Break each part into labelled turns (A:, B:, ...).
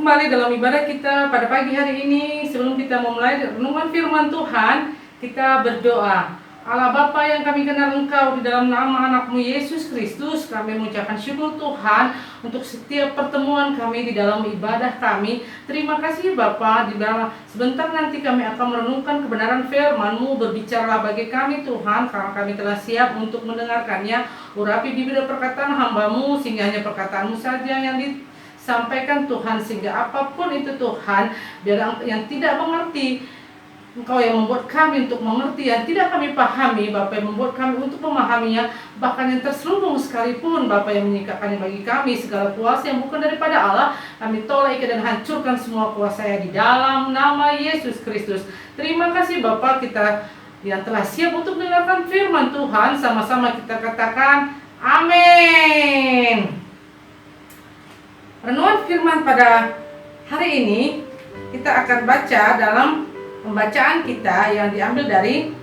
A: kembali dalam ibadah kita pada pagi hari ini. Sebelum kita memulai renungan firman Tuhan, kita berdoa. Allah Bapa yang kami kenal Engkau, di dalam nama anak-Mu Yesus Kristus, kami mengucapkan syukur Tuhan untuk setiap pertemuan kami di dalam ibadah kami. Terima kasih Bapa, di dalam sebentar nanti kami akan merenungkan kebenaran firman-Mu. Berbicaralah bagi kami Tuhan, karena kami telah siap untuk mendengarkannya. Urapi bibir perkataan hamba-Mu, sehingga hanya perkataan-Mu saja yang sampaikan Tuhan, sehingga apapun itu Tuhan, biar yang tidak mengerti, Engkau yang membuat kami untuk mengerti, yang tidak kami pahami, Bapa yang membuat kami untuk memahaminya, bahkan yang terselubung sekalipun, Bapa yang menyingkapkannya bagi kami. Segala kuasa yang bukan daripada Allah, kami tolak dan hancurkan semua kuasanya di dalam nama Yesus Kristus. Terima kasih Bapa, kita yang telah siap untuk mendengarkan firman Tuhan, sama-sama kita katakan amin. Renungan firman pada hari ini kita akan baca dalam pembacaan kita yang diambil dari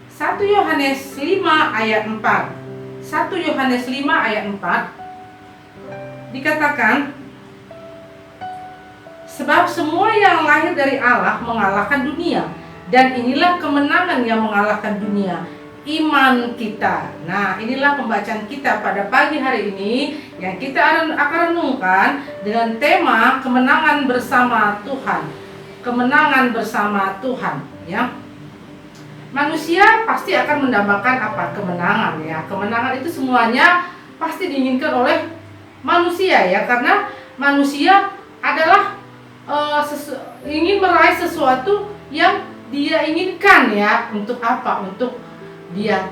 A: 1 Yohanes 5 ayat 4. 1 Yohanes 5 ayat 4 dikatakan, sebab semua yang lahir dari Allah mengalahkan dunia, dan inilah kemenangan yang mengalahkan dunia, iman kita. Nah, inilah pembacaan kita pada pagi hari ini yang kita akan renungkan dengan tema kemenangan bersama Tuhan. Kemenangan bersama Tuhan, ya. Manusia pasti akan mendambakan apa? Kemenangan, ya. Kemenangan itu semuanya pasti diinginkan oleh manusia, ya, karena manusia adalah ingin meraih sesuatu yang dia inginkan, ya. Untuk apa? Untuk dia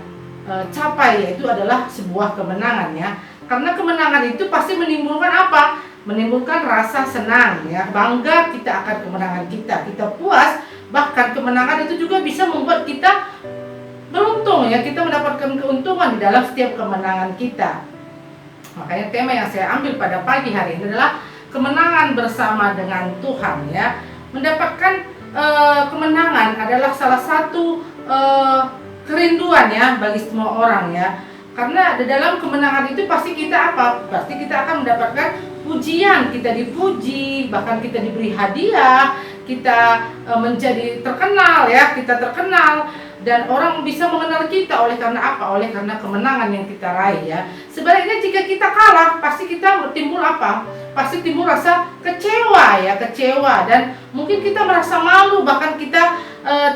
A: capai, yaitu adalah sebuah kemenangan, ya. Karena kemenangan itu pasti menimbulkan apa? Menimbulkan rasa senang, ya, bangga kita akan kemenangan kita puas. Bahkan kemenangan itu juga bisa membuat kita beruntung, ya, kita mendapatkan keuntungan di dalam setiap kemenangan kita. Makanya tema yang saya ambil pada pagi hari ini adalah kemenangan bersama dengan Tuhan, ya. Mendapatkan kemenangan adalah salah satu kerinduan, ya, bagi semua orang, ya. Karena di dalam kemenangan itu pasti kita apa? Pasti kita akan mendapatkan pujian, kita dipuji, bahkan kita diberi hadiah, kita menjadi terkenal, ya, kita terkenal, dan orang bisa mengenal kita oleh karena apa? Oleh karena kemenangan yang kita raih, ya. Sebaliknya jika kita kalah, pasti kita timbul apa? Pasti timbul rasa kecewa, ya, kecewa, dan mungkin kita merasa malu, bahkan kita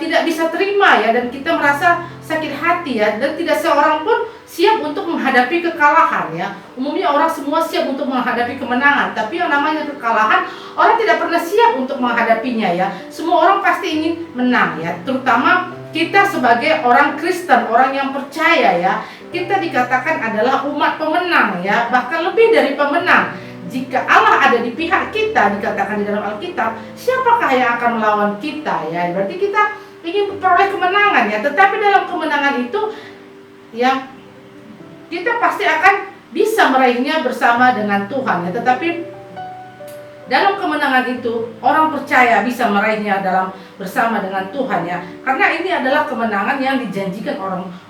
A: tidak bisa terima, ya, dan kita merasa sakit hati, ya, dan tidak seorang pun siap untuk menghadapi kekalahan, ya. Umumnya orang semua siap untuk menghadapi kemenangan, tapi yang namanya kekalahan orang tidak pernah siap untuk menghadapinya, ya. Semua orang pasti ingin menang, ya. Terutama kita sebagai orang Kristen, orang yang percaya, ya, kita dikatakan adalah umat pemenang, ya, bahkan lebih dari pemenang. Jika Allah ada di pihak kita, dikatakan di dalam Alkitab, siapakah yang akan melawan kita, ya? Berarti kita ingin memperoleh kemenangan, ya. Tetapi dalam kemenangan itu, ya, kita pasti akan bisa meraihnya bersama dengan Tuhan, ya. Tetapi dalam kemenangan itu orang percaya bisa meraihnya dalam bersama dengan Tuhan, ya. Karena ini adalah kemenangan yang dijanjikan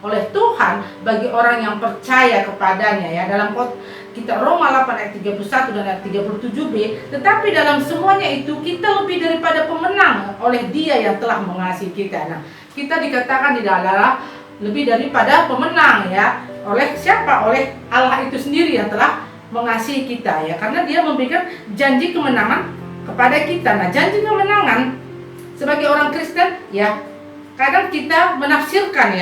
A: oleh Tuhan bagi orang yang percaya kepadanya, ya. Dalam kita Roma 8 ayat 31 dan ayat 37b, tetapi dalam semuanya itu kita lebih daripada pemenang oleh Dia yang telah mengasihi kita. Nah, kita dikatakan di dalam lebih daripada pemenang, ya. Oleh siapa? Oleh Allah itu sendiri yang telah mengasihi kita, ya. Karena Dia memberikan janji kemenangan kepada kita. Nah, janji kemenangan sebagai orang Kristen, ya, kadang kita menafsirkan,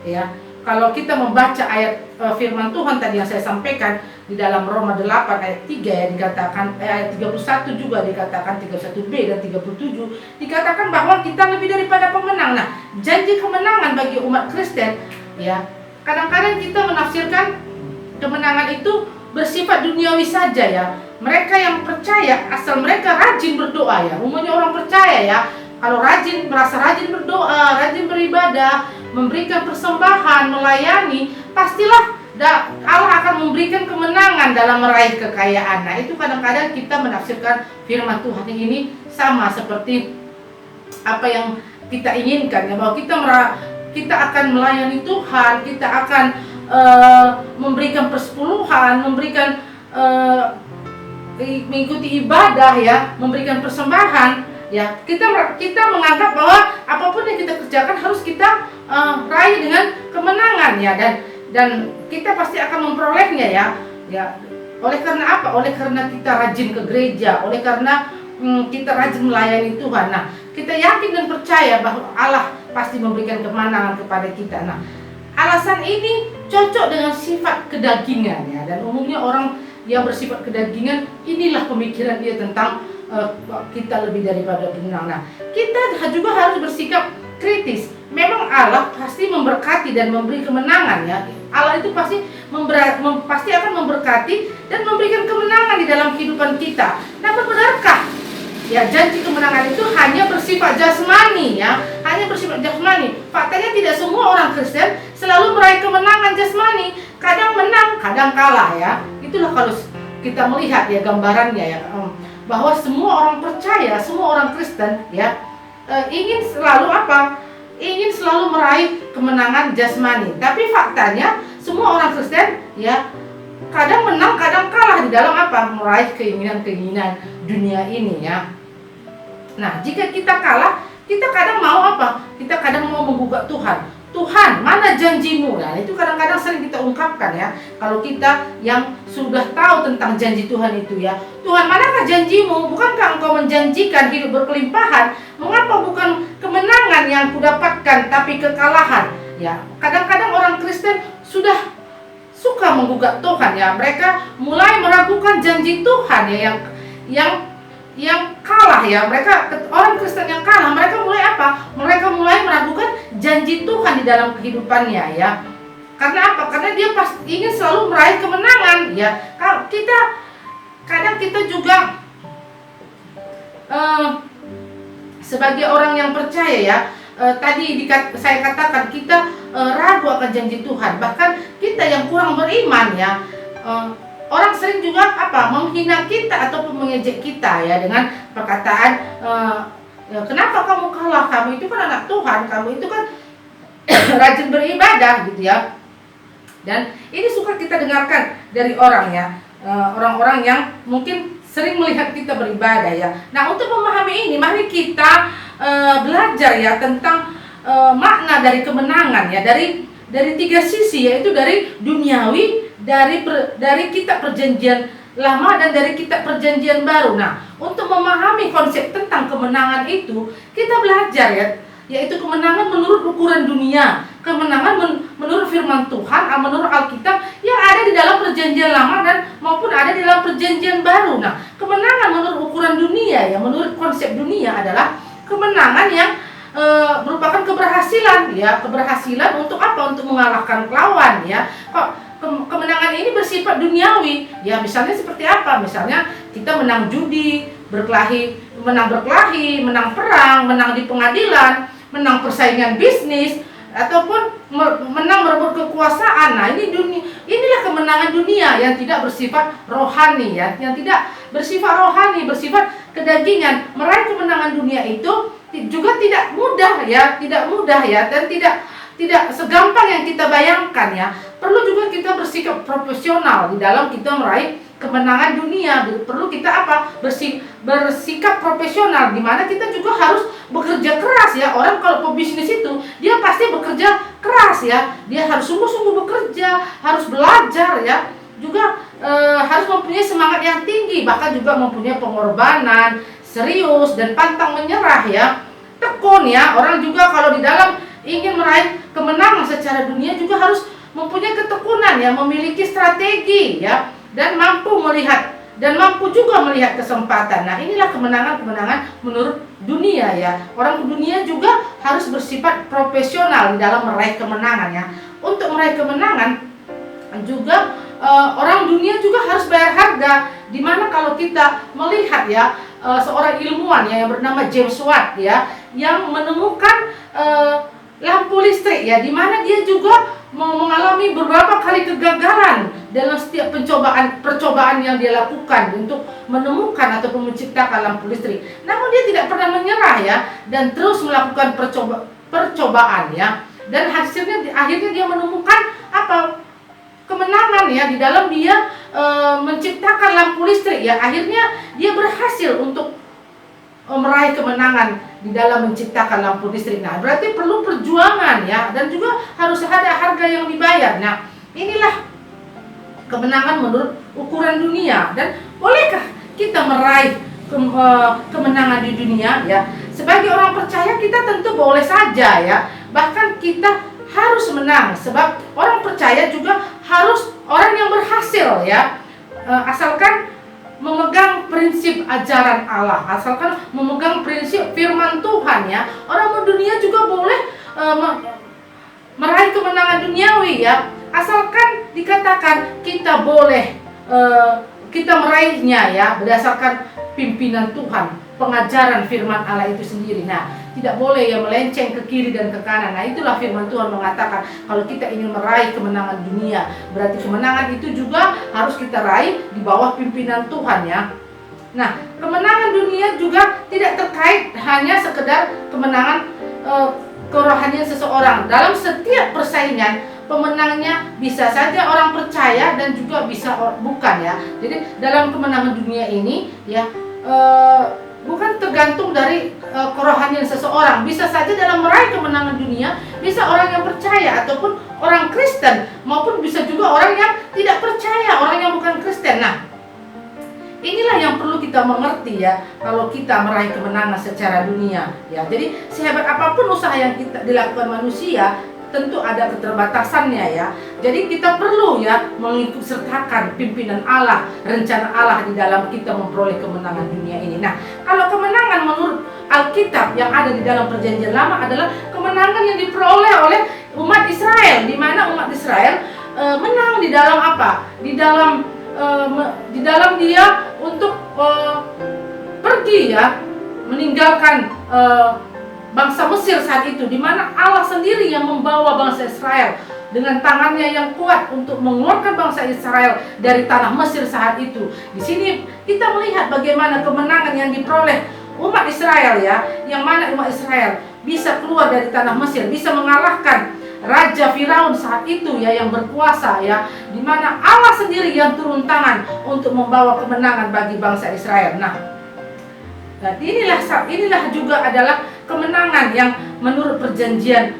A: ya. Kalau kita membaca ayat firman Tuhan tadi yang saya sampaikan di dalam Roma 8 ayat 3, ya, dikatakan ayat 31 juga dikatakan, 31b dan 37 dikatakan bahwa kita lebih daripada pemenang. Nah, janji kemenangan bagi umat Kristen, ya, kadang-kadang kita menafsirkan kemenangan itu bersifat duniawi saja, ya. Mereka yang percaya asal mereka rajin berdoa, ya. Umumnya orang percaya, ya, kalau merasa rajin berdoa, rajin beribadah, memberikan persembahan, melayani, pastilah Allah akan memberikan kemenangan dalam meraih kekayaan. Nah, itu kadang-kadang kita menafsirkan firman Tuhan ini sama seperti apa yang kita inginkan, ya, bahwa kita akan melayani Tuhan, kita akan memberikan persepuluhan, memberikan mengikuti ibadah ya, memberikan persembahan ya, kita menganggap bahwa apapun yang kita kerjakan harus kita raih dengan kemenangan ya, dan kita pasti akan memperolehnya ya. Oleh karena apa? Oleh karena kita rajin ke gereja, oleh karena kita rajin melayani Tuhan. Nah, kita yakin dan percaya bahwa Allah pasti memberikan kemenangan kepada kita. Nah, alasan ini cocok dengan sifat kedagingan ya, dan umumnya orang yang bersifat kedagingan, inilah pemikiran dia tentang kita lebih daripada benang. Nah, kita juga harus bersikap kritis. Memang Allah pasti memberkati dan memberi kemenangan ya. Allah itu pasti akan memberkati dan memberikan kemenangan di dalam kehidupan kita. Namun benarkah ya janji kemenangan itu hanya bersifat jasmani ya? Hanya bersifat jasmani. Faktanya tidak semua orang Kristen selalu meraih kemenangan jasmani. Kadang menang, kadang kalah ya. Itulah kalau kita melihat ya gambarannya ya, bahwa semua orang percaya, semua orang Kristen ya ingin selalu apa? Ingin selalu meraih kemenangan jasmani. Tapi faktanya semua orang Kristen ya kadang menang, kadang kalah di dalam apa? Meraih keinginan-keinginan dunia ini ya. Nah, jika kita kalah, kita kadang mau apa? Kita kadang mau menggugat Tuhan. Tuhan, mana janjimu? Nah, itu kadang-kadang sering kita ungkapkan ya. Kalau kita yang sudah tahu tentang janji Tuhan itu ya. Tuhan, manakah janjimu? Bukankah engkau menjanjikan hidup berkelimpahan? Mengapa bukan kemenangan yang kudapatkan, tapi kekalahan? Ya, kadang-kadang orang Kristen sudah suka menggugat Tuhan ya. Mereka mulai meragukan janji Tuhan ya, yang kalah ya. Orang Kristen yang kalah, mereka mulai apa? Mereka mulai meragukan janji Tuhan di dalam kehidupannya ya. Karena apa? Karena dia pasti ingin selalu meraih kemenangan ya. Kadang kita juga sebagai orang yang percaya ya, saya katakan kita ragu akan janji Tuhan. Bahkan kita yang kurang beriman ya, orang sering juga apa? Menghina kita ataupun mengejek kita ya dengan perkataan kenapa kamu kalah? Kamu itu kan anak Tuhan, kamu itu kan rajin beribadah gitu ya. Dan ini suka kita dengarkan dari orang ya, orang-orang yang mungkin sering melihat kita beribadah ya. Nah, untuk memahami ini, mari kita belajar ya tentang makna dari kemenangan ya, dari tiga sisi, yaitu dari duniawi, dari kitab perjanjian lama, dan dari kitab perjanjian baru. Nah, untuk memahami konsep tentang kemenangan itu, kita belajar ya, yaitu kemenangan menurut ukuran dunia, kemenangan menurut firman Tuhan, menurut Alkitab yang ada di dalam perjanjian lama dan maupun ada di dalam perjanjian baru. Nah, kemenangan menurut ukuran dunia ya, menurut konsep dunia adalah kemenangan yang merupakan keberhasilan ya, keberhasilan untuk apa? Untuk mengalahkan lawan ya. Kemenangan ini bersifat duniawi ya, misalnya seperti apa? Misalnya kita menang judi, menang berkelahi, menang perang, menang di pengadilan, menang persaingan bisnis, ataupun menang merebut kekuasaan. Nah, inilah kemenangan dunia yang tidak bersifat rohani ya, yang tidak bersifat rohani, bersifat kedagingan. Meraih kemenangan dunia itu juga tidak mudah ya, dan tidak segampang yang kita bayangkan ya. Perlu juga kita bersikap profesional di dalam kita meraih kemenangan dunia. Perlu kita apa? Bersikap profesional, di mana kita juga harus bekerja keras ya. Orang kalau pebisnis itu dia pasti bekerja keras ya. Dia harus sungguh-sungguh bekerja, harus belajar ya. Juga harus mempunyai semangat yang tinggi, bahkan juga mempunyai pengorbanan, serius dan pantang menyerah ya. Tekun ya. Orang juga kalau di dalam ingin meraih kemenangan secara dunia juga harus mempunyai ketekunan ya, memiliki strategi ya, dan mampu juga melihat kesempatan. Nah, inilah kemenangan menurut dunia ya. Orang dunia juga harus bersifat profesional di dalam meraih kemenangan ya. Untuk meraih kemenangan juga orang dunia juga harus bayar harga. Dimana kalau kita melihat ya, seorang ilmuwan ya, yang bernama James Watt ya, yang menemukan lampu listrik ya, dimana dia juga mengalami beberapa kali kegagalan dalam setiap percobaan yang dia lakukan untuk menemukan ataupun menciptakan lampu listrik. Namun dia tidak pernah menyerah ya, dan terus melakukan percobaan ya, dan akhirnya dia menemukan apa? Kemenangan ya, di dalam dia menciptakan lampu listrik ya, akhirnya dia berhasil untuk meraih kemenangan di dalam menciptakan lampu listrik. Nah, berarti perlu perjuangan ya, dan juga harus ada harga yang dibayar. Nah, inilah kemenangan menurut ukuran dunia. Dan bolehkah kita meraih kemenangan di dunia ya? Sebagai orang percaya kita tentu boleh saja ya. Bahkan kita harus menang, sebab orang percaya juga harus orang yang berhasil ya. Asalkan memegang prinsip ajaran Allah, asalkan memegang prinsip firman Tuhan ya. Orang dunia juga boleh meraih kemenangan duniawi ya, asalkan dikatakan kita boleh kita meraihnya ya berdasarkan pimpinan Tuhan, pengajaran firman Allah itu sendiri. Nah, tidak boleh ya melenceng ke kiri dan ke kanan. Nah, itulah firman Tuhan mengatakan kalau kita ingin meraih kemenangan dunia, berarti kemenangan itu juga harus kita raih di bawah pimpinan Tuhan ya. Nah, kemenangan dunia juga tidak terkait hanya sekedar kemenangan kerohanian seseorang. Dalam setiap persaingan, pemenangnya bisa saja orang percaya dan juga bisa bukan ya. Jadi dalam kemenangan dunia ini ya bukan tergantung dari kerohanian seseorang. Bisa saja dalam meraih kemenangan dunia, bisa orang yang percaya ataupun orang Kristen, maupun bisa juga orang yang tidak percaya, orang yang bukan Kristen. Nah, inilah yang perlu kita mengerti ya, kalau kita meraih kemenangan secara dunia ya. Jadi sehebat apapun usaha yang kita dilakukan manusia, tentu ada keterbatasannya ya. Jadi kita perlu ya mengikut sertakan pimpinan Allah, rencana Allah di dalam kita memperoleh kemenangan dunia ini. Nah, kalau kemenangan menurut Alkitab yang ada di dalam Perjanjian Lama adalah kemenangan yang diperoleh oleh umat Israel, di mana umat Israel menang di dalam apa? Di dalam dia untuk pergi ya, meninggalkan bangsa Mesir saat itu, di mana Allah sendiri yang membawa bangsa Israel dengan tangannya yang kuat untuk mengeluarkan bangsa Israel dari tanah Mesir saat itu. Di sini kita melihat bagaimana kemenangan yang diperoleh umat Israel ya, yang mana umat Israel bisa keluar dari tanah Mesir, bisa mengalahkan Raja Firaun saat itu ya, yang berkuasa ya, di mana Allah sendiri yang turun tangan untuk membawa kemenangan bagi bangsa Israel. Nah, inilah juga adalah kemenangan yang menurut Perjanjian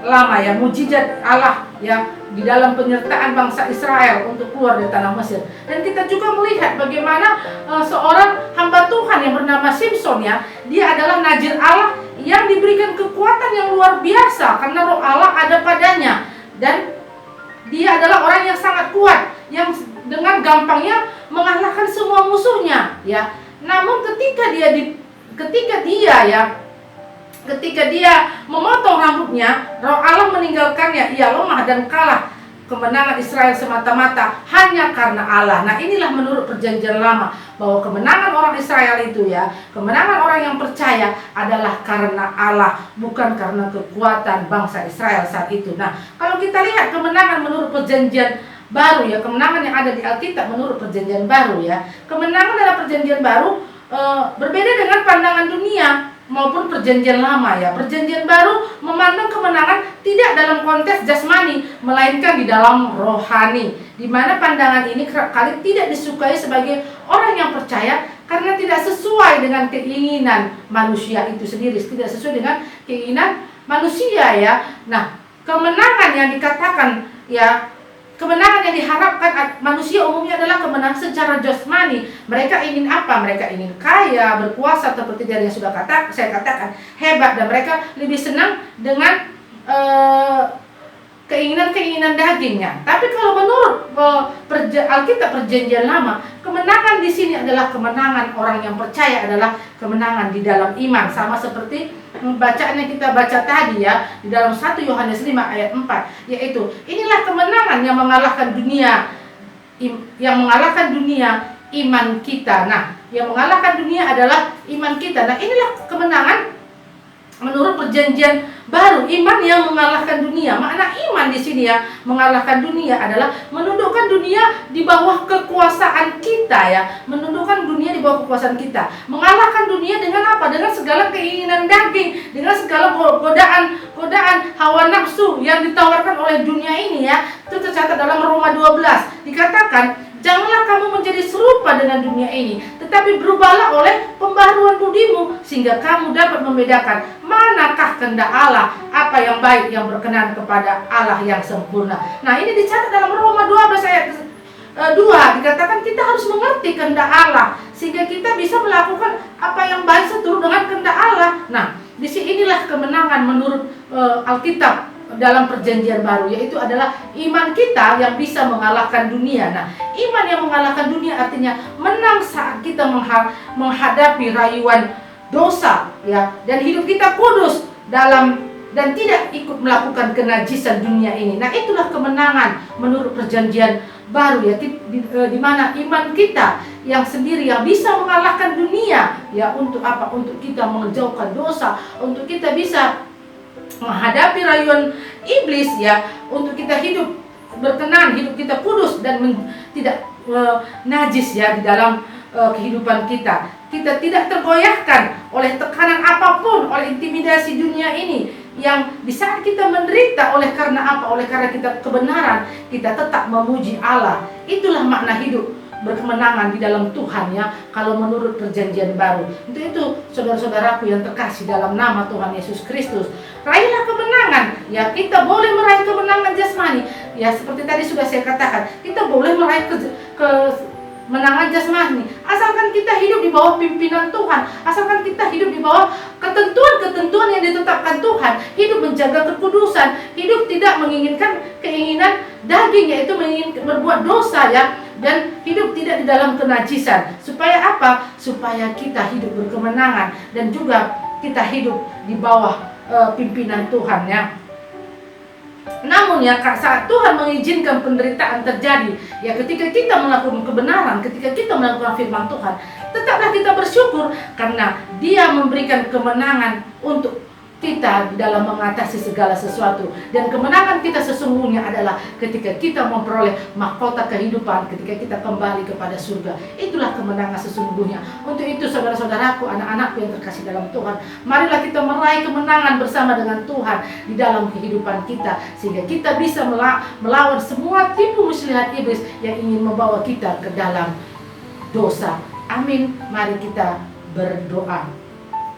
A: Lama ya, mujizat Allah ya di dalam penyertaan bangsa Israel untuk keluar dari tanah Mesir. Dan kita juga melihat bagaimana seorang hamba Tuhan yang bernama Simson ya, dia adalah nazir Allah yang diberikan kekuatan yang luar biasa karena roh Allah ada padanya, dan dia adalah orang yang sangat kuat yang dengan gampangnya mengalahkan semua musuhnya ya. Namun ketika dia memotong rambutnya, roh Allah meninggalkannya, ia lemah dan kalah. Kemenangan Israel semata-mata hanya karena Allah. Nah, inilah menurut Perjanjian Lama, bahwa kemenangan orang Israel itu ya, kemenangan orang yang percaya adalah karena Allah, bukan karena kekuatan bangsa Israel saat itu. Nah, kalau kita lihat kemenangan menurut Perjanjian Baru ya, kemenangan yang ada di Alkitab menurut Perjanjian Baru ya, kemenangan dalam Perjanjian Baru berbeda dengan pandangan dunia maupun Perjanjian Lama ya. Perjanjian Baru memandang kemenangan tidak dalam konteks jasmani, melainkan di dalam rohani, di mana pandangan ini kerap kali tidak disukai sebagai orang yang percaya karena tidak sesuai dengan keinginan manusia itu sendiri, tidak sesuai dengan keinginan manusia ya. Nah, kemenangan yang dikatakan ya, kemenangan yang diharapkan manusia umumnya adalah kemenangan secara jasmani. Mereka ingin apa? Mereka ingin kaya, berkuasa, seperti yang sudah saya katakan, hebat, dan mereka lebih senang dengan keinginan-keinginan dagingnya. Tapi kalau menurut Alkitab Perjanjian Lama, kemenangan di sini adalah kemenangan orang yang percaya, adalah kemenangan di dalam iman, sama seperti bacaan yang kita baca tadi ya, di dalam 1 Yohanes 5 ayat 4, yaitu inilah kemenangan yang mengalahkan dunia, iman kita. Nah, yang mengalahkan dunia adalah iman kita. Nah, inilah kemenangan menurut Perjanjian Baru, iman yang mengalahkan dunia. Makna iman di sini ya, mengalahkan dunia adalah menundukkan dunia di bawah kekuasaan kita ya, menundukkan dunia di bawah kekuasaan kita, mengalahkan dunia dengan apa? Dengan segala keinginan daging, dengan segala godaan hawa nafsu yang ditawarkan oleh dunia ini ya. Itu tercatat dalam Roma 12, dikatakan Janganlah kamu menjadi serupa dengan dunia ini, tetapi berubahlah oleh pembaharuan budimu, sehingga kamu dapat membedakan manakah kehendak Allah, apa yang baik, yang berkenan kepada Allah yang sempurna. Nah, ini dicatat dalam Roma 12 ayat 2, dikatakan kita harus mengerti kehendak Allah sehingga kita bisa melakukan apa yang baik seturut dengan kehendak Allah. Nah, di sinilah kemenangan menurut Alkitab dalam perjanjian baru, yaitu adalah iman kita yang bisa mengalahkan dunia. Nah, iman yang mengalahkan dunia artinya menang saat kita menghadapi rayuan dosa, ya, dan hidup kita kudus dan tidak ikut melakukan kenajisan dunia ini. Nah, itulah kemenangan menurut perjanjian baru, ya, di mana iman kita yang sendiri yang bisa mengalahkan dunia, ya, untuk apa? Untuk kita menjauhkan dosa, untuk kita bisa menghadapi rayuan iblis, ya, untuk kita hidup berkenan, hidup kita kudus dan tidak najis, ya, di dalam kehidupan kita. Kita tidak tergoyahkan oleh tekanan apapun, oleh intimidasi dunia ini, yang di saat kita menderita oleh karena apa? Oleh karena kita kebenaran, kita tetap memuji Allah. Itulah makna hidup berkemenangan di dalam Tuhan, ya, kalau menurut perjanjian baru. Untuk itu, saudara-saudaraku yang terkasih dalam nama Tuhan Yesus Kristus, raihlah kemenangan, ya. Kita boleh meraih kemenangan jasmani, ya, seperti tadi sudah saya katakan, kita boleh meraih kemenangan jasmani asalkan kita hidup di bawah pimpinan Tuhan, asalkan kita hidup di bawah ketentuan-ketentuan yang ditetapkan Tuhan, hidup menjaga kekudusan, hidup tidak menginginkan keinginan daging, yaitu menginginkan berbuat dosa, ya, dan hidup tidak di dalam kenajisan. Supaya apa? Supaya kita hidup berkemenangan dan juga kita hidup di bawah pimpinan Tuhan, ya. Namun, ya, saat Tuhan mengizinkan penderitaan terjadi, ya, ketika kita melakukan kebenaran, ketika kita melakukan firman Tuhan, tetaplah kita bersyukur karena Dia memberikan kemenangan untuk kita di dalam mengatasi segala sesuatu. Dan kemenangan kita sesungguhnya adalah ketika kita memperoleh mahkota kehidupan, ketika kita kembali kepada surga. Itulah kemenangan sesungguhnya. Untuk itu, saudara-saudaraku, anak-anakku yang terkasih dalam Tuhan, marilah kita meraih kemenangan bersama dengan Tuhan di dalam kehidupan kita, sehingga kita bisa melawan semua tipu muslihat iblis yang ingin membawa kita ke dalam dosa. Amin. Mari kita berdoa.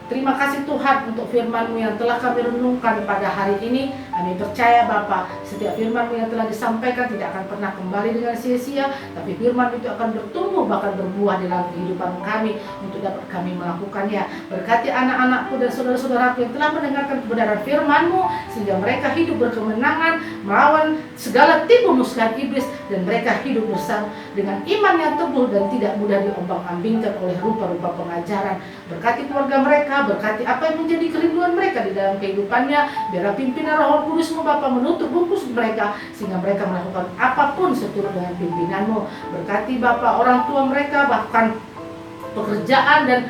A: Terima kasih Tuhan untuk firman-Mu yang telah kami renungkan pada hari ini. Kami percaya Bapa, setiap firman-Mu yang telah disampaikan tidak akan pernah kembali dengan sia-sia, tapi firman itu akan bertumbuh bahkan berbuah dalam kehidupan kami untuk dapat kami melakukannya. Berkati anak-anakku dan saudara-saudaraku yang telah mendengarkan kebenaran firman-Mu, sehingga mereka hidup berkemenangan melawan segala tipu muslihat iblis, dan mereka hidup bersama dengan iman yang teguh dan tidak mudah diombang-ambingkan oleh rupa-rupa pengajaran. Berkati keluarga mereka, berkati apa yang menjadi kerinduan mereka di dalam kehidupannya. Biarlah pimpinan Roh Kudus-Mu Bapa menutup bungkus mereka, sehingga mereka melakukan apapun seturut dengan pimpinan-Mu. Berkati Bapa orang tua mereka, bahkan pekerjaan dan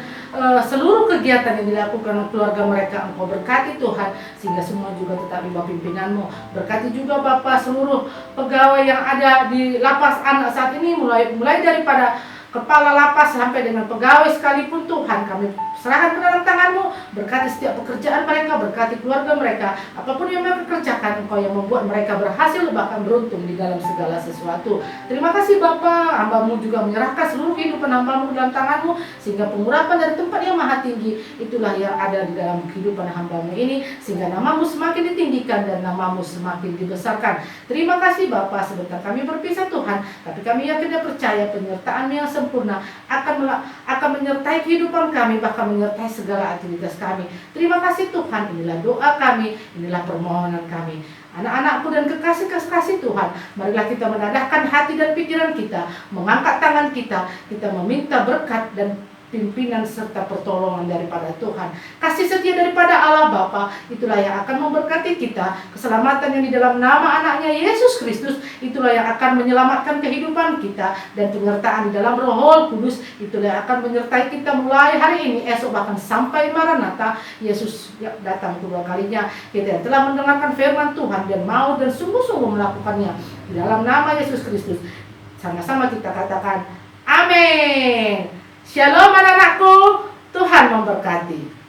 A: seluruh kegiatan yang dilakukan keluarga mereka. Engkau berkati Tuhan, sehingga semua juga tetap di bawah pimpinan-Mu. Berkati juga Bapa seluruh pegawai yang ada di lapas anak saat ini, mulai daripada kepala lapas sampai dengan pegawai sekalipun, Tuhan, kami serahkan ke dalam tangan-Mu. Berkati setiap pekerjaan mereka, berkati keluarga mereka, apapun yang mereka kerjakan, Engkau yang membuat mereka berhasil bahkan beruntung di dalam segala sesuatu. Terima kasih Bapa, hamba-Mu juga menyerahkan seluruh kehidupan hamba-Mu dalam tangan-Mu, sehingga pengurapan dari tempat yang maha tinggi itulah yang ada di dalam kehidupan hamba-Mu ini, sehingga nama-Mu semakin ditinggikan dan nama-Mu semakin dibesarkan. Terima kasih Bapa, sebentar kami berpisah Tuhan, tapi kami yakin dan percaya penyertaan-Mu yang sempurna akan menyertai kehidupan kami, bahkan menyertai segala aktivitas kami. Terima kasih Tuhan, inilah doa kami, inilah permohonan kami. Anak-anakku dan kekasih-kekasih Tuhan, marilah kita menadahkan hati dan pikiran kita, mengangkat tangan kita, kita meminta berkat dan pimpinan serta pertolongan daripada Tuhan. Kasih setia daripada Allah Bapa, itulah yang akan memberkati kita. Keselamatan yang di dalam nama anaknya Yesus Kristus, itulah yang akan menyelamatkan kehidupan kita. Dan penyertaan di dalam Roh Kudus, itulah yang akan menyertai kita mulai hari ini, esok, bahkan sampai Maranatha, Yesus datang kedua kalinya. Kita yang telah mendengarkan firman Tuhan dan mau dan sungguh-sungguh melakukannya, di dalam nama Yesus Kristus, sama-sama kita katakan amin. Shalom anak-anakku, Tuhan memberkati.